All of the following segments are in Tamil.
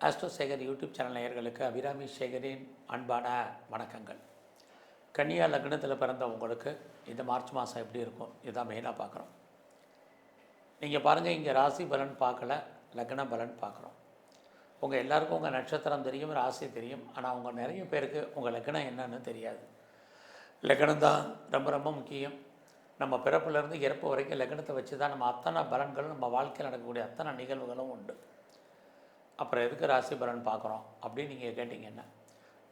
ஆஸ்ட்ரோ சேகர் யூடியூப் சேனல் நேயர்களுக்கு அபிராமி சேகரின் அன்பான வணக்கங்கள். கன்னியா லக்னத்தில் பிறந்த உங்களுக்கு இந்த மார்ச் மாதம் எப்படி இருக்கும் இதுதான் மெயினாக பார்க்குறோம். நீங்கள் பாருங்கள், இங்கே ராசி பலன் பார்க்கல, லக்ன பலன் பார்க்குறோம். உங்கள் எல்லாருக்கும் உங்கள் நட்சத்திரம் தெரியும், ராசி தெரியும். ஆனால் உங்கள் நிறைய பேருக்கு உங்கள் லக்னம் என்னன்னு தெரியாது. லக்னம் தான் ரொம்ப ரொம்ப முக்கியம். நம்ம பிறப்புலேருந்து இறப்பு வரைக்கும் லக்னத்தை வச்சு தான் நம்ம அத்தனை பலன்களும், நம்ம வாழ்க்கையில் நடக்கக்கூடிய அத்தனை நிகழ்வுகளும் உண்டு. அப்புறம் எதுக்கு ராசி பலன் பார்க்குறோம் அப்படின்னு நீங்கள் கேட்டிங்கன்னா,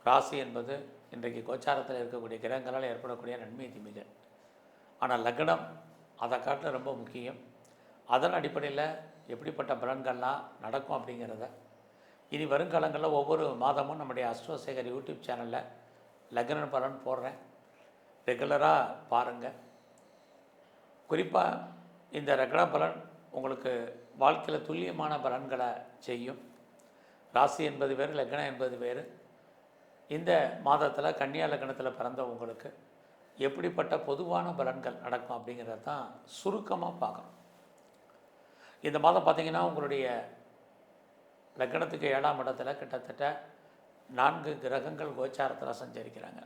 ராசி என்பது இன்றைக்கு கோச்சாரத்தில் இருக்கக்கூடிய கிரகங்களால் ஏற்படக்கூடிய நன்மை தீமைகள். ஆனால் லக்னம் அதை காட்டில் ரொம்ப முக்கியம். அதன் அடிப்படையில் எப்படிப்பட்ட பலன்கள்லாம் நடக்கும் அப்படிங்கிறத இனி வருங்காலங்களில் ஒவ்வொரு மாதமும் நம்முடைய ஆஸ்ட்ரோ சேகர் யூடியூப் சேனலில் லக்ன பலன் போடுறேன். ரெகுலராக பாருங்கள். குறிப்பாக இந்த லக்ன பலன் உங்களுக்கு வாழ்க்கையில் துல்லியமான பலன்களை செய்யும். ராசி என்பது வேறு, லக்னம் என்பது வேறு. இந்த மாதத்தில் கன்னியா லக்னத்தில் பிறந்த உங்களுக்கு எப்படிப்பட்ட பொதுவான பலன்கள் நடக்கும் அப்படிங்கிறத தான் சுருக்கமாக பார்க்கணும். இந்த மாதம் பார்த்திங்கன்னா உங்களுடைய லக்னத்துக்கு 7ஆம் இடத்துல கிட்டத்தட்ட 4 கிரகங்கள் கோச்சாரத்தில் சஞ்சரிக்கிறாங்க.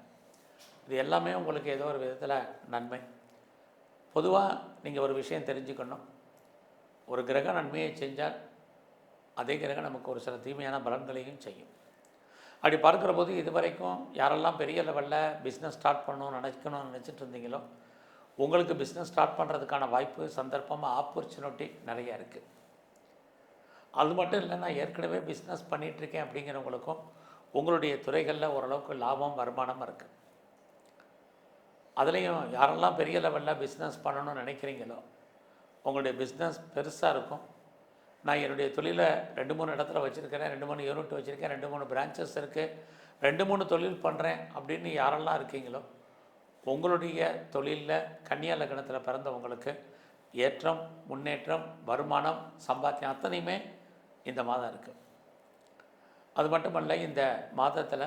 இது எல்லாமே உங்களுக்கு ஏதோ ஒரு விதத்தில் நன்மை. பொதுவாக நீங்கள் ஒரு விஷயம் தெரிஞ்சுக்கணும். ஒரு கிரகம் நன்மையை செஞ்சால் அதே கிரகம் நமக்கு ஒரு சில தீமையான பலன்களையும் செய்யும். அப்படி பார்க்குற போது இதுவரைக்கும் யாரெல்லாம் பெரிய லெவலில் பிஸ்னஸ் ஸ்டார்ட் பண்ணணும்னு நினச்சிட்டு இருந்தீங்களோ, உங்களுக்கு பிஸ்னஸ் ஸ்டார்ட் பண்ணுறதுக்கான வாய்ப்பு, சந்தர்ப்பம், ஆப்பர்ச்சுனிட்டி நிறையா இருக்குது. அது மட்டும் இல்லை, நான் ஏற்கனவே பிஸ்னஸ் பண்ணிகிட்ருக்கேன் அப்படிங்கிறவங்களுக்கும் உங்களுடைய துறைகளில் ஓரளவுக்கு லாபம், வருமானம் இருக்குது. அதுலேயும் யாரெல்லாம் பெரிய லெவலில் பிஸ்னஸ் பண்ணணும்னு நினைக்கிறீங்களோ, உங்களுடைய பிஸ்னஸ் பெருசாக இருக்கும். நான் என்னுடைய தொழிலை 2-3 இடத்துல வச்சுருக்கிறேன், 2-3 யூனிட் வச்சுருக்கேன், 2-3 பிரான்ச்சஸ் இருக்குது, 2-3 தொழில் பண்ணுறேன் அப்படின்னு யாரெல்லாம் இருக்கீங்களோ, உங்களுடைய தொழிலில் கன்னியா லக்னத்தில் பிறந்தவங்களுக்கு ஏற்றம், முன்னேற்றம், வருமானம், சம்பாத்தியம் அத்தனையுமே இந்த மாதம் இருக்குது. அது மட்டுமல்ல, இந்த மாதத்தில்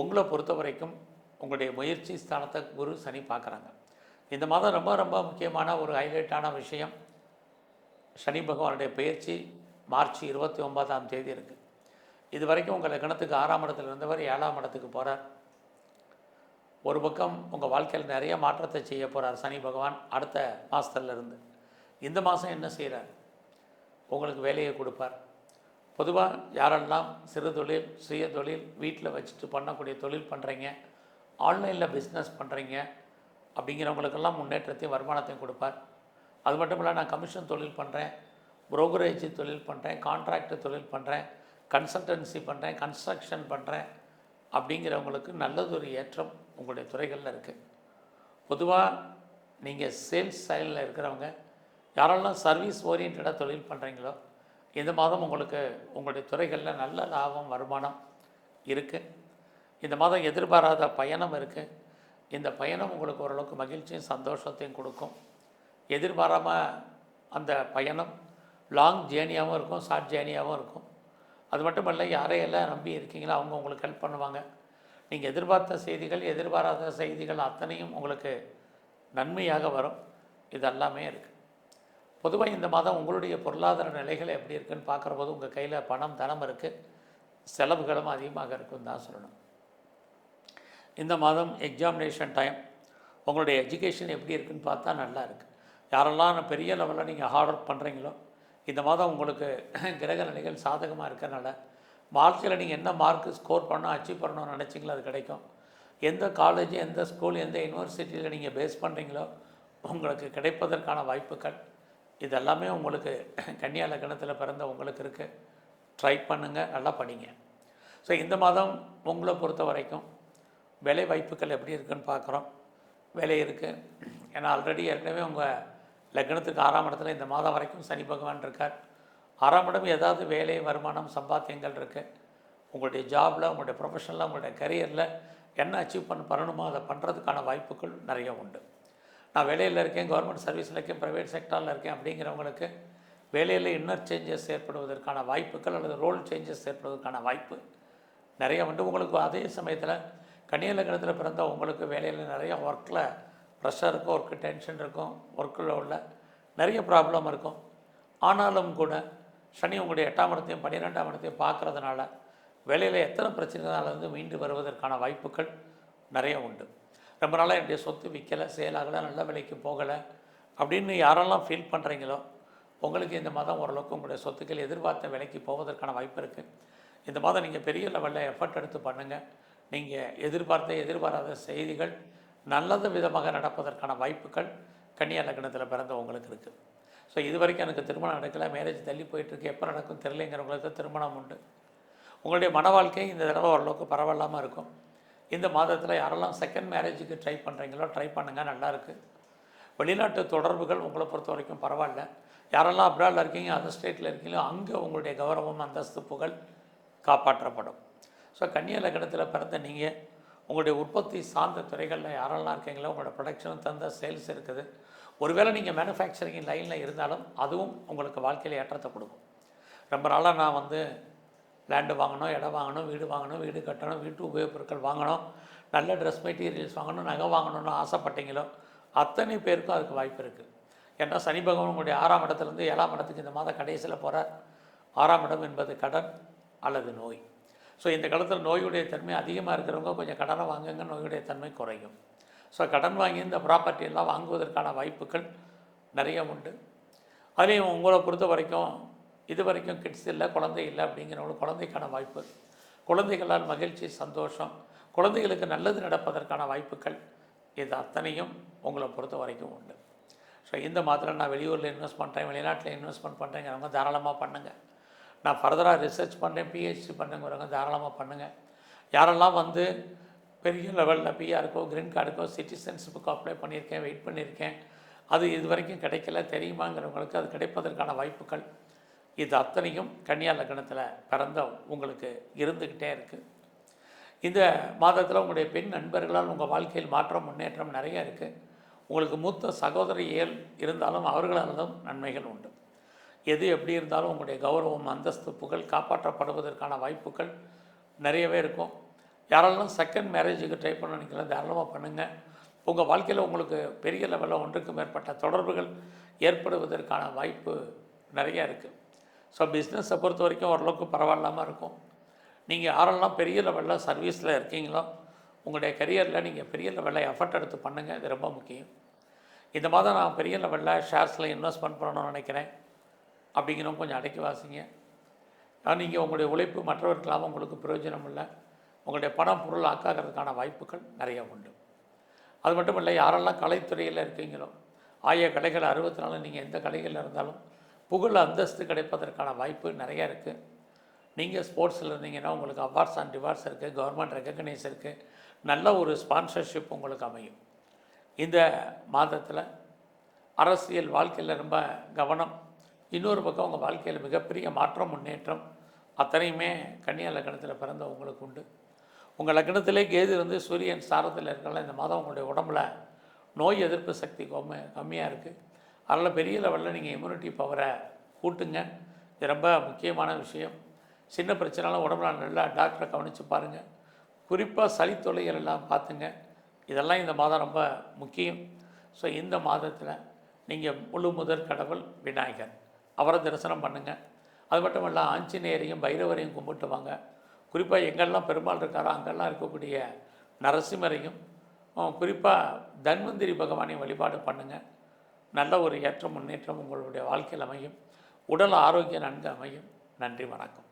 உங்களை பொறுத்த வரைக்கும் உங்களுடைய முயற்சி ஸ்தானத்தை குரு, சனி பார்க்குறாங்க. இந்த மாதம் ரொம்ப ரொம்ப முக்கியமான ஒரு ஹைலைட்டான விஷயம், சனி பகவானுடைய பயிற்சி மார்ச் 29ஆம் தேதி இருக்குது. இது வரைக்கும் உங்கள் லக்னத்துக்கு 6ஆம் இடத்துல இருந்தவர் 7ஆம் இடத்துக்கு போகிறார். ஒரு பக்கம் உங்கள் வாழ்க்கையில் நிறைய மாற்றத்தை செய்ய போகிறார் சனி பகவான் அடுத்த மாதத்துலேருந்து. இந்த மாதம் என்ன செய்கிறார்? உங்களுக்கு வேலையை கொடுப்பார். பொதுவாக யாரெல்லாம் சிறு தொழில், சுய தொழில், வீட்டில் வச்சுட்டு பண்ணக்கூடிய தொழில் பண்ணுறீங்க, ஆன்லைனில் பிஸ்னஸ் பண்ணுறீங்க அப்படிங்கிறவங்களுக்கெல்லாம் முன்னேற்றத்தையும் வருமானத்தையும் கொடுப்பார். அது மட்டும் இல்லை, நான் கமிஷன் தொழில் பண்ணுறேன், புரோக்கரேஜ் தொழில் பண்ணுறேன், கான்ட்ராக்ட் தொழில் பண்ணுறேன், கன்சல்டன்சி பண்ணுறேன், கன்ஸ்ட்ரக்ஷன் பண்ணுறேன் அப்படிங்கிறவங்களுக்கு நல்லதொரு ஏற்றம் உங்களுடைய துறைகளில் இருக்குது. பொதுவாக நீங்கள் சேல்ஸ் சைடில் இருக்கிறவங்க, யாரெல்லாம் சர்வீஸ் ஓரியன்டாக தொழில் பண்ணுறீங்களோ, இந்த மாதம் உங்களுக்கு உங்களுடைய துறைகளில் நல்ல லாபம், வருமானம் இருக்குது. இந்த மாதம் எதிர்பாராத பயணம் இருக்குது. இந்த பயணம் உங்களுக்கு ஓரளவுக்கு மகிழ்ச்சியும் சந்தோஷத்தையும் கொடுக்கும். எதிர்பாராமல் அந்த பயணம் லாங் ஜேர்னியாகவும் இருக்கும், ஷார்ட் ஜேர்னியாகவும் இருக்கும். அது மட்டும் இல்லை, யாரையெல்லாம் நம்பி இருக்கீங்களோ அவங்க உங்களுக்கு ஹெல்ப் பண்ணுவாங்க. நீங்கள் எதிர்பார்த்த செய்திகள், எதிர்பாராத செய்திகள் அத்தனையும் உங்களுக்கு நன்மையாக வரும். இதெல்லாமே இருக்குது. பொதுவாக இந்த மாதம் உங்களுடைய பொருளாதார நிலைகள் எப்படி இருக்குதுன்னு பார்க்குற போது உங்கள் கையில் பணம், தனம் இருக்குது, செலவுகளும் அதிகமாக இருக்குன்னு தான் சொல்லணும். இந்த மாதம் எக்ஸாமினேஷன் டைம், உங்களுடைய எஜுகேஷன் எப்படி இருக்குதுன்னு பார்த்தா நல்லா இருக்குது. யாரெல்லாம் பெரிய லெவலில் நீங்கள் ஹார்ட் ஒர்க் பண்ணுறீங்களோ, இந்த மாதம் உங்களுக்கு கிரக நிலைகள் சாதகமாக இருக்கிறனால வாழ்க்கையில் நீங்கள் என்ன மார்க்கு ஸ்கோர் பண்ணணும், அச்சீவ் பண்ணணும்னு நினச்சிங்களோ அது கிடைக்கும். எந்த காலேஜ், எந்த ஸ்கூல், எந்த யூனிவர்சிட்டியில் நீங்கள் பேஸ் பண்ணுறீங்களோ உங்களுக்கு கிடைப்பதற்கான வாய்ப்புகள் இதெல்லாமே உங்களுக்கு கன்னியா லக்னத்தில் பிறந்த உங்களுக்கு இருக்குது. ட்ரை பண்ணுங்கள், நல்லா படிங்க. ஸோ இந்த மாதம் உங்களை பொறுத்த வரைக்கும் வேலை வாய்ப்புகள் எப்படி இருக்குதுன்னு பார்க்குறோம். வேலை இருக்குது. ஏன்னா ஆல்ரெடி ஏற்கனவே உங்கள் லக்னத்துக்கு 6ஆம் இடத்துல இந்த மாதம் வரைக்கும் சனி பகவான் இருக்கார். 6ஆம் இடம் ஏதாவது வேலை, வருமானம், சம்பாத்தியங்கள் இருக்குது. உங்களுடைய ஜாபில், உங்களுடைய ப்ரொஃபஷனில், உங்களுடைய கரியரில் என்ன அச்சீவ் பண்ணணுமோ அதை பண்ணுறதுக்கான வாய்ப்புகள் நிறைய உண்டு. நான் வேலையில் இருக்கேன், கவர்மெண்ட் சர்வீஸில் இருக்கேன், ப்ரைவேட் செக்டாரில் இருக்கேன் அப்படிங்கிறவங்களுக்கு வேலையில் இன்னர் சேஞ்சஸ் ஏற்படுவதற்கான வாய்ப்புகள் அல்லது ரோல் சேஞ்சஸ் ஏற்படுவதற்கான வாய்ப்பு நிறைய உண்டு. உங்களுக்கு அதே சமயத்தில் கன்னியா லக்னத்தில் பிறந்த உங்களுக்கு வேலையில் நிறைய ஒர்க்கில் ப்ரெஷர் இருக்கும், ஒர்க்கு டென்ஷன் இருக்கும், ஒர்க்கில் உள்ள நிறைய ப்ராப்ளம் இருக்கும். ஆனாலும் கூட சனி உங்களுடைய 8ஆம் இடத்தையும் 12ஆம் இடத்தையும் பார்க்குறதுனால வேலையில் எத்தனை பிரச்சனைனாலேருந்து மீண்டு வருவதற்கான வாய்ப்புகள் நிறைய உண்டு. ரொம்ப நாளாக என்னுடைய சொத்து விற்கலை, சேலாகலை, நல்ல விலைக்கு போகலை அப்படின்னு யாரெல்லாம் ஃபீல் பண்ணுறீங்களோ உங்களுக்கு இந்த மாதம் ஓரளவுக்கு உங்களுடைய சொத்துக்கள் எதிர்பார்த்த விலைக்கு போவதற்கான வாய்ப்பு இருக்குது. இந்த மாதம் நீங்கள் பெரிய லெவலில் எஃபர்ட் எடுத்து பண்ணுங்கள். நீங்கள் எதிர்பாராத செய்திகள் நல்லது விதமாக நடப்பதற்கான வாய்ப்புகள் கன்னியா லக்னத்தில் பிறந்த உங்களுக்கு இருக்குது. ஸோ இது வரைக்கும் எனக்கு திருமணம் நடக்கலை, மேரேஜ் தள்ளி போயிட்டுருக்கு, எப்போ நடக்கும் தெரியலைங்கிறவங்களுக்கு திருமணம் உண்டு. உங்களுடைய மன வாழ்க்கை இந்த தடவை ஓரளவுக்கு பரவாயில்லாமல் இருக்கும். இந்த மாதத்தில் யாரெல்லாம் செகண்ட் மேரேஜுக்கு ட்ரை பண்ணுறீங்களோ ட்ரை பண்ணுங்கள், நல்லாயிருக்கு. வெளிநாட்டு தொடர்புகள் உங்களை பொறுத்த வரைக்கும் பரவாயில்ல. யாரெல்லாம் அப்ராடில் இருக்கீங்க, அதர் ஸ்டேட்டில் இருக்கீங்களோ அங்கே உங்களுடைய கௌரவம், அந்தஸ்து, புகழ் காப்பாற்றப்படும். ஸோ கன்னியா லக்னத்தில் பிறந்த நீங்கள் உங்களுடைய உற்பத்தி சார்ந்த துறைகளில் யாரெல்லாம் இருக்கீங்களோ உங்களோட ப்ரொடக்ஷன் தந்த சேல்ஸ் இருக்குது. ஒருவேளை நீங்கள் மேனுஃபேக்சரிங் லைனில் இருந்தாலும் அதுவும் உங்களுக்கு வாழ்க்கையில் ஏற்றத்தை கொடுக்கும். ரொம்ப நாளாக நான் லேண்டு வாங்கணும், இடம் வாங்கணும், வீடு கட்டணும், வீட்டு உபயோகப் பொருட்கள் வாங்கணும், நல்ல ட்ரெஸ் மெட்டீரியல்ஸ் வாங்கணும், நகை வாங்கணும்னு ஆசைப்பட்டீங்களோ அத்தனை பேருக்கும் அதுக்கு வாய்ப்பு இருக்குது. ஏன்னா சனி பகவான் உங்களுடைய 6ஆம் இடத்துலேருந்து 7ஆம் இடத்துக்கு இந்த மாதம் கடைசியில் போகிறார். 6ஆம் இடம் என்பது கடன் அல்லது நோய். ஸோ இந்த காலத்தில் நோயுடைய தன்மை அதிகமாக இருக்கிறவங்க கொஞ்சம் கடனை வாங்குங்க, நோயுடைய தன்மை குறையும். ஸோ கடன் வாங்கி இந்த ப்ராப்பர்ட்டியெல்லாம் வாங்குவதற்கான வாய்ப்புகள் நிறைய உண்டு. அதுலேயும் உங்களை பொறுத்த வரைக்கும் இது வரைக்கும் கிட்ஸ் இல்லை, குழந்தை இல்லை அப்படிங்கிறவங்களுக்கு குழந்தைக்கான வாய்ப்பு, குழந்தைகளால் மகிழ்ச்சி, சந்தோஷம், குழந்தைகளுக்கு நல்லது நடப்பதற்கான வாய்ப்புகள் இது அத்தனையும் உங்களை பொறுத்த வரைக்கும் உண்டு. ஸோ இந்த மாதத்தில் நான் வெளியூரில் இன்வெஸ்ட் பண்ணுறேன், வெளிநாட்டில் இன்வெஸ்ட்மெண்ட் பண்ணுறேங்கிறவங்க தாராளமாக பண்ணுங்கள். நான் ஃபர்தராக ரிசர்ச் பண்ணுறேன், பிஹெச்டி பண்ணுறேங்கிறவங்க தாராளமாக பண்ணுங்கள். யாரெல்லாம் பெரிய லெவலில் பிஆருக்கோ, கிரீன் கார்டுக்கோ, சிட்டிசன்ஷிப்புக்கோ அப்ளை பண்ணியிருக்கேன், வெயிட் பண்ணியிருக்கேன், அது இது வரைக்கும் கிடைக்கல தெரியுமாங்கிறவங்களுக்கு அது கிடைப்பதற்கான வாய்ப்புகள் இது அத்தனையும் கன்னியா லக்னத்தில் பிறந்த உங்களுக்கு இருந்துக்கிட்டே இருக்குது. இந்த மாதத்தில் உங்களுடைய பெண் நண்பர்களால் உங்கள் வாழ்க்கையில் மாற்றம், முன்னேற்றம் நிறைய இருக்குது. உங்களுக்கு மூத்த சகோதரிகள் இருந்தாலும் அவர்களாலும் நன்மைகள் உண்டு. எது எப்படி இருந்தாலும் உங்களுடைய கௌரவம், அந்தஸ்து, புகழ் காப்பாற்றப்படுவதற்கான வாய்ப்புகள் நிறையவே இருக்கும். யாரெல்லாம் செகண்ட் மேரேஜுக்கு ட்ரை பண்ண நினைக்கலாம், தாராளமாக பண்ணுங்கள். உங்கள் வாழ்க்கையில் உங்களுக்கு பெரிய லெவலில் ஒன்றுக்கு மேற்பட்ட தொடர்புகள் ஏற்படுவதற்கான வாய்ப்பு நிறையா இருக்குது. ஸோ பிஸ்னஸை பொறுத்த வரைக்கும் ஓரளவுக்கு பரவாயில்லாமல் இருக்கும். நீங்கள் யாரெல்லாம் பெரிய லெவலில் சர்வீஸில் இருக்கீங்களோ உங்களுடைய கரியரில் நீங்கள் பெரிய லெவலில் எஃபர்ட் எடுத்து பண்ணுங்கள், இது ரொம்ப முக்கியம். இந்த மாதம் நான் பெரிய லெவலில் ஷேர்ஸில் இன்வெஸ்ட்மெண்ட் பண்ணணும்னு நினைக்கிறேன் அப்படிங்கிறவங்க கொஞ்சம் அடக்கி வாசிங்க. நீங்கள் உங்களுடைய உழைப்பு மற்றவர்களால் உங்களுக்கு பிரயோஜனம் இல்லை, உங்களுடைய பணம் பொருள் ஆக்காகிறதுக்கான வாய்ப்புகள் நிறையா உண்டு. அது மட்டும் இல்லை, யாரெல்லாம் கலைத்துறையில் இருக்கீங்களோ, கலைகள் 64 நீங்கள் எந்த கலைகளில் இருந்தாலும் புகழ், அந்தஸ்து கிடைப்பதற்கான வாய்ப்பு நிறையா இருக்குது. நீங்கள் ஸ்போர்ட்ஸில் இருந்தீங்கன்னா உங்களுக்கு அவார்ட்ஸ் அண்ட் ரிவார்ட்ஸ் இருக்குது, கவர்மெண்ட் ரெக்கக்னைஸ் இருக்குது, நல்ல ஒரு ஸ்பான்சர்ஷிப் உங்களுக்கு அமையும். இந்த மாதத்தில் அரசியல் வாழ்க்கையில் ரொம்ப கவனம். இன்னொரு பக்கம் உங்கள் வாழ்க்கையில் மிகப்பெரிய மாற்றம், முன்னேற்றம் அத்தனையுமே கன்னியா லக்னத்தில் பிறந்த உங்களுக்கு உண்டு. உங்கள் லக்னத்திலே கேது சூரியன் சாரத்தில் இருக்கலாம். இந்த மாதம் உங்களுடைய உடம்புல நோய் எதிர்ப்பு சக்தி கம்மியாக இருக்குது. அதனால் பெரிய லெவலில் நீங்கள் இம்யூனிட்டி பவரை கூட்டுங்க, இது ரொம்ப முக்கியமான விஷயம். சின்ன பிரச்சனைலாம் உடம்புல நல்லா டாக்டரை கவனித்து பாருங்கள். குறிப்பாக சளி தொல்லைகள் எல்லாம் பார்த்துங்க, இதெல்லாம் இந்த மாதம் ரொம்ப முக்கியம். ஸோ இந்த மாதத்தில் நீங்கள் முழு முதற் கடவுள் விநாயகர், அவரை தரிசனம் பண்ணுங்கள். அது மட்டும் இல்லை, ஆஞ்சநேயரையும் பைரவரையும் கும்பிட்டு வாங்க. குறிப்பாக எங்கெல்லாம் பெருமாள் இருக்காரோ அங்கெல்லாம் இருக்கக்கூடிய நரசிம்மரையும், குறிப்பாக தன்வந்திரி பகவானையும் வழிபாடு பண்ணுங்கள். நல்ல ஒரு ஏற்றம், முன்னேற்றம் உங்களுடைய வாழ்க்கையில் அமையும். உடல் ஆரோக்கியம் நன்கு அமையும். நன்றி, வணக்கம்.